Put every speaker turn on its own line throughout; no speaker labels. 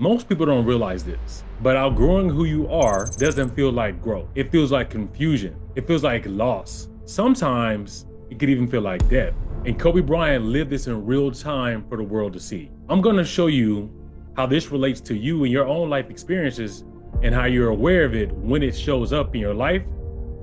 Most people don't realize this, but outgrowing who you are doesn't feel like growth. It feels like confusion. It feels like loss. Sometimes it could even feel like death. And Kobe Bryant lived this in real time for the world to see. I'm gonna show you how this relates to you and your own life experiences and how you're aware of it when it shows up in your life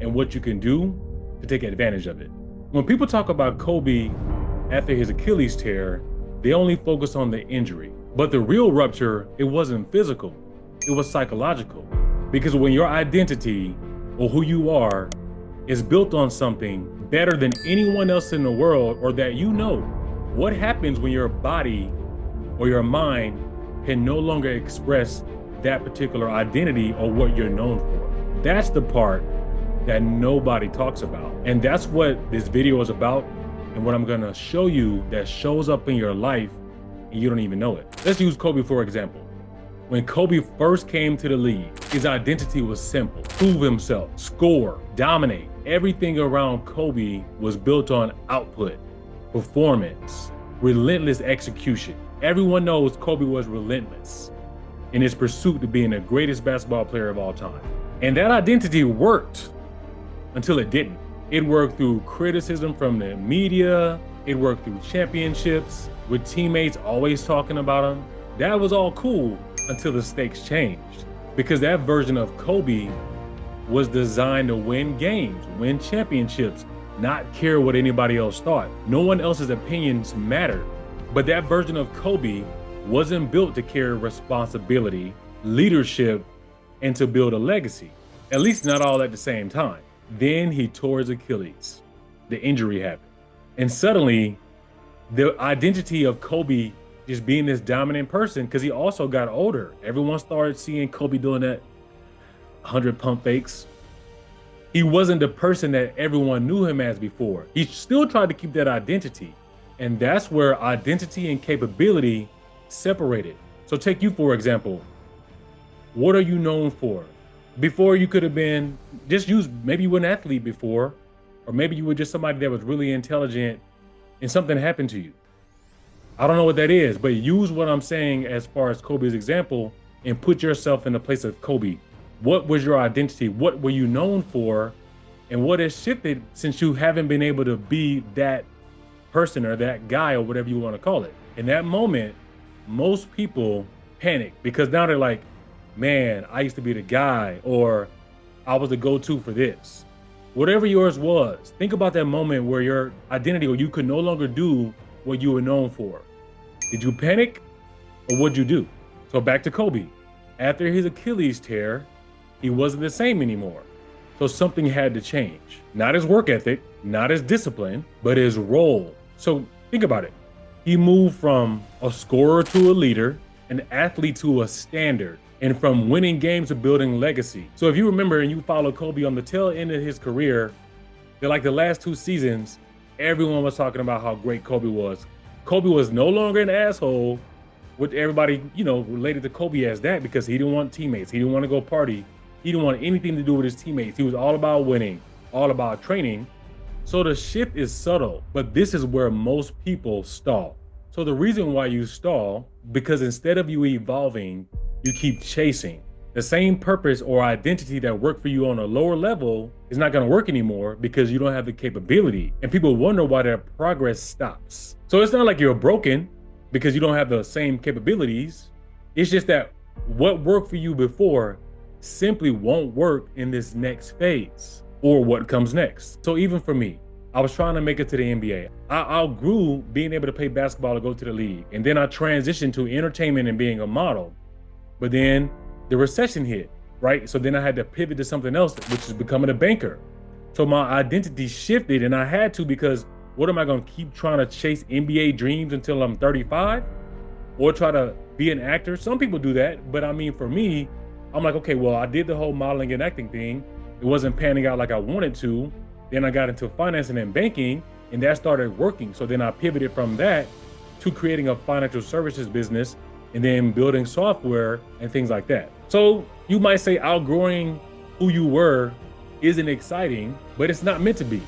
and what you can do to take advantage of it. When people talk about Kobe after his Achilles tear, they only focus on the injury. But the real rupture, it wasn't physical, it was psychological. Because when your identity or who you are is built on something better than anyone else in the world or that you know, what happens when your body or your mind can no longer express that particular identity or what you're known for? That's the part that nobody talks about. And that's what this video is about and what I'm gonna show you that shows up in your life and you don't even know it. Let's use Kobe for example. When Kobe first came to the league, his identity was simple: prove himself, score, dominate. Everything around Kobe was built on output, performance, relentless execution. Everyone knows Kobe was relentless in his pursuit to being the greatest basketball player of all time. And that identity worked until it didn't. It worked through criticism from the media. It worked through championships with teammates always talking about him. That was all cool until the stakes changed, because that version of Kobe was designed to win games, win championships, not care what anybody else thought. No one else's opinions mattered. But that version of Kobe wasn't built to carry responsibility, leadership, and to build a legacy, at least not all at the same time. Then he tore his Achilles. The injury happened. And suddenly, the identity of Kobe just being this dominant person, because he also got older. Everyone started seeing Kobe doing that 100 pump fakes. He wasn't the person that everyone knew him as before. He still tried to keep that identity. And that's where identity and capability separated. So take you, for example. What are you known for? Before, you could have been, maybe you were an athlete before, or maybe you were just somebody that was really intelligent and something happened to you. I don't know what that is, but use what I'm saying as far as Kobe's example and put yourself in the place of Kobe. What was your identity? What were you known for? And what has shifted since you haven't been able to be that person or that guy or whatever you want to call it? In that moment, most people panic because now they're like, man, I used to be the guy, or I was the go-to for this. Whatever yours was, think about that moment where your identity or you could no longer do what you were known for. Did you panic or what'd you do? So back to Kobe. After his Achilles tear, he wasn't the same anymore. So something had to change. Not his work ethic, not his discipline, but his role. So think about it. He moved from a scorer to a leader, an athlete to a standard, and from winning games to building legacy. So if you remember and you follow Kobe on the tail end of his career, like the last 2 seasons, everyone was talking about how great Kobe was. Kobe was no longer an asshole, with everybody, related to Kobe as that, because he didn't want teammates. He didn't want to go party. He didn't want anything to do with his teammates. He was all about winning, all about training. So the shift is subtle, but this is where most people stall. So the reason why you stall, because instead of you evolving, you keep chasing. The same purpose or identity that worked for you on a lower level is not gonna work anymore because you don't have the capability. And people wonder why their progress stops. So it's not like you're broken because you don't have the same capabilities. It's just that what worked for you before simply won't work in this next phase or what comes next. So even for me, I was trying to make it to the NBA. I outgrew being able to play basketball or go to the league. And then I transitioned to entertainment and being a model. But then the recession hit, right? So then I had to pivot to something else, which is becoming a banker. So my identity shifted, and I had to, because what am I gonna keep trying to chase NBA dreams until I'm 35? Or try to be an actor? Some people do that, but I mean, for me, I'm like, okay, well, I did the whole modeling and acting thing. It wasn't panning out like I wanted to. Then I got into financing and banking, and that started working. So then I pivoted from that to creating a financial services business and then building software and things like that. So you might say outgrowing who you were isn't exciting, but it's not meant to be.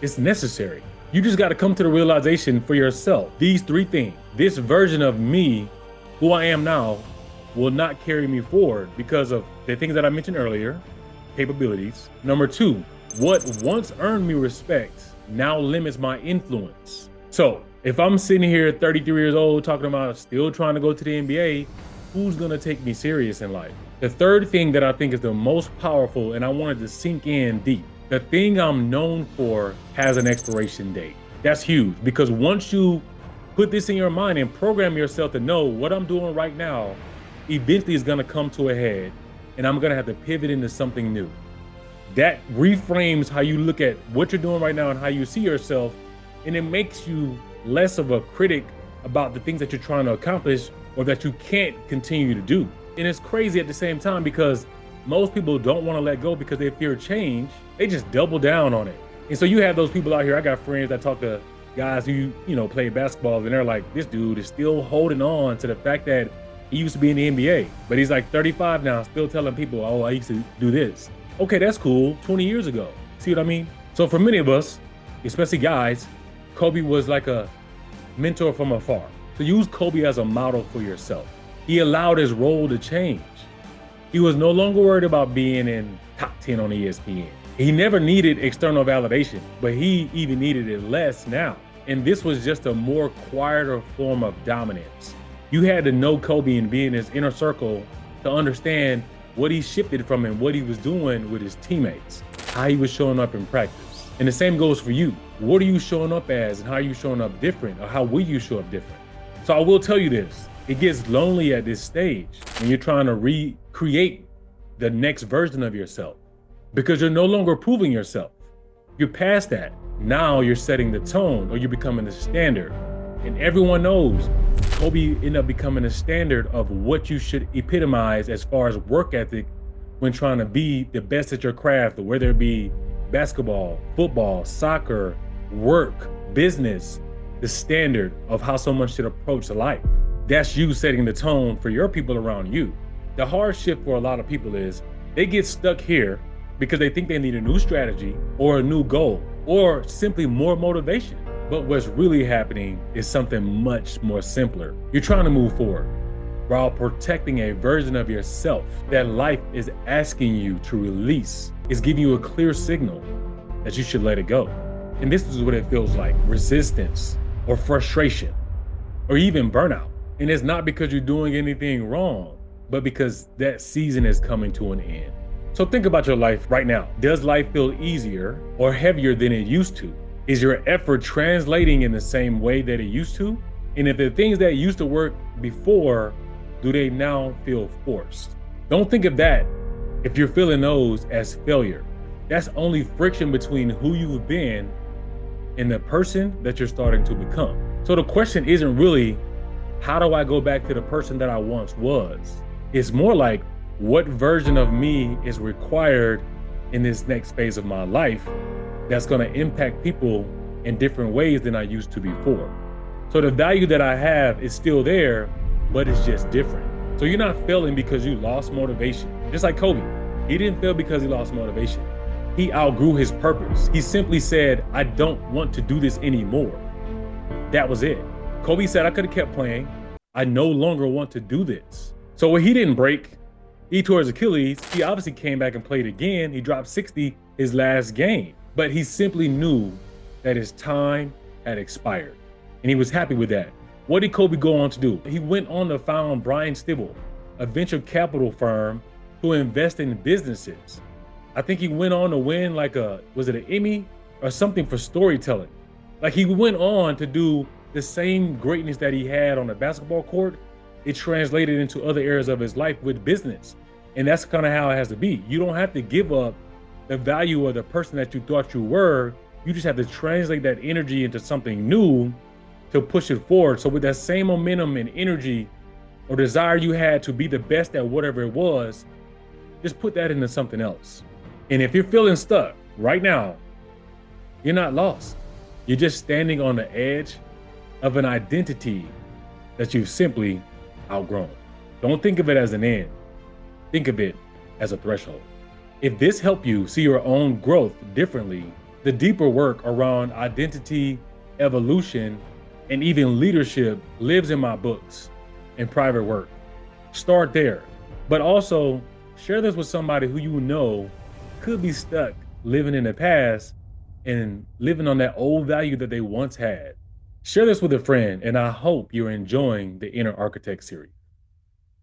It's necessary. You just got to come to the realization for yourself. These 3 things, this version of me, who I am now, will not carry me forward because of the things that I mentioned earlier, capabilities. Number two, what once earned me respect now limits my influence. So if I'm sitting here 33 years old talking about still trying to go to the NBA, who's gonna take me serious in life? The third thing that I think is the most powerful, and I wanted to sink in deep, the thing I'm known for has an expiration date. That's huge, because once you put this in your mind and program yourself to know what I'm doing right now, eventually is gonna come to a head and I'm gonna have to pivot into something new. That reframes how you look at what you're doing right now and how you see yourself, and it makes you less of a critic about the things that you're trying to accomplish or that you can't continue to do. And it's crazy at the same time because most people don't want to let go because they fear change. They just double down on it. And so you have those people out here. I got friends that talk to guys who, play basketball, and they're like, this dude is still holding on to the fact that he used to be in the NBA, but he's like 35 now, still telling people, oh, I used to do this. Okay, that's cool, 20 years ago. See what I mean? So for many of us, especially guys, Kobe was like a mentor from afar. So use Kobe as a model for yourself. He allowed his role to change. He was no longer worried about being in top 10 on ESPN. He never needed external validation, but he even needed it less now. And this was just a more quieter form of dominance. You had to know Kobe and be in his inner circle to understand what he shifted from and what he was doing with his teammates, how he was showing up in practice. And the same goes for you. What are you showing up as, and how are you showing up different, or how will you show up different? So I will tell you this, it gets lonely at this stage when you're trying to recreate the next version of yourself because you're no longer proving yourself. You're past that. Now you're setting the tone, or you're becoming the standard. And everyone knows Kobe ended up becoming a standard of what you should epitomize as far as work ethic when trying to be the best at your craft, whether it be basketball, football, soccer, work, business, the standard of how someone should approach life. That's you setting the tone for your people around you. The hardship for a lot of people is they get stuck here because they think they need a new strategy or a new goal or simply more motivation. But what's really happening is something much more simpler. You're trying to move forward while protecting a version of yourself that life is asking you to release. It's giving you a clear signal that you should let it go. And this is what it feels like: resistance or frustration or even burnout. And it's not because you're doing anything wrong, but because that season is coming to an end. So think about your life right now. Does life feel easier or heavier than it used to? Is your effort translating in the same way that it used to? And if the things that used to work before, do they now feel forced? Don't think of that if you're feeling those as failure. That's only friction between who you've been and the person that you're starting to become. So the question isn't really, how do I go back to the person that I once was? It's more like, what version of me is required in this next phase of my life that's gonna impact people in different ways than I used to before? So the value that I have is still there, but it's just different. So you're not failing because you lost motivation. Just like Kobe, he didn't fail because he lost motivation. He outgrew his purpose. He simply said, I don't want to do this anymore. That was it. Kobe said, I could have kept playing. I no longer want to do this. So when he didn't break, he tore his Achilles. He obviously came back and played again. He dropped 60 his last game, but he simply knew that his time had expired. And he was happy with that. What did Kobe go on to do? He went on to found Brian Stibble, a venture capital firm who invest in businesses. I think he went on to win was it an Emmy or something for storytelling? Like, he went on to do the same greatness that he had on the basketball court. It translated into other areas of his life with business. And that's kind of how it has to be. You don't have to give up the value of the person that you thought you were. You just have to translate that energy into something new to push it forward. So with that same momentum and energy or desire you had to be the best at whatever it was, just put that into something else. And if you're feeling stuck right now, you're not lost. You're just standing on the edge of an identity that you've simply outgrown. Don't think of it as an end. Think of it as a threshold. If this helped you see your own growth differently, the deeper work around identity, evolution, and even leadership lives in my books and private work. Start there. But also share this with somebody who you know could be stuck living in the past and living on that old value that they once had. Share this with a friend, and I hope you're enjoying the Inner Architect series.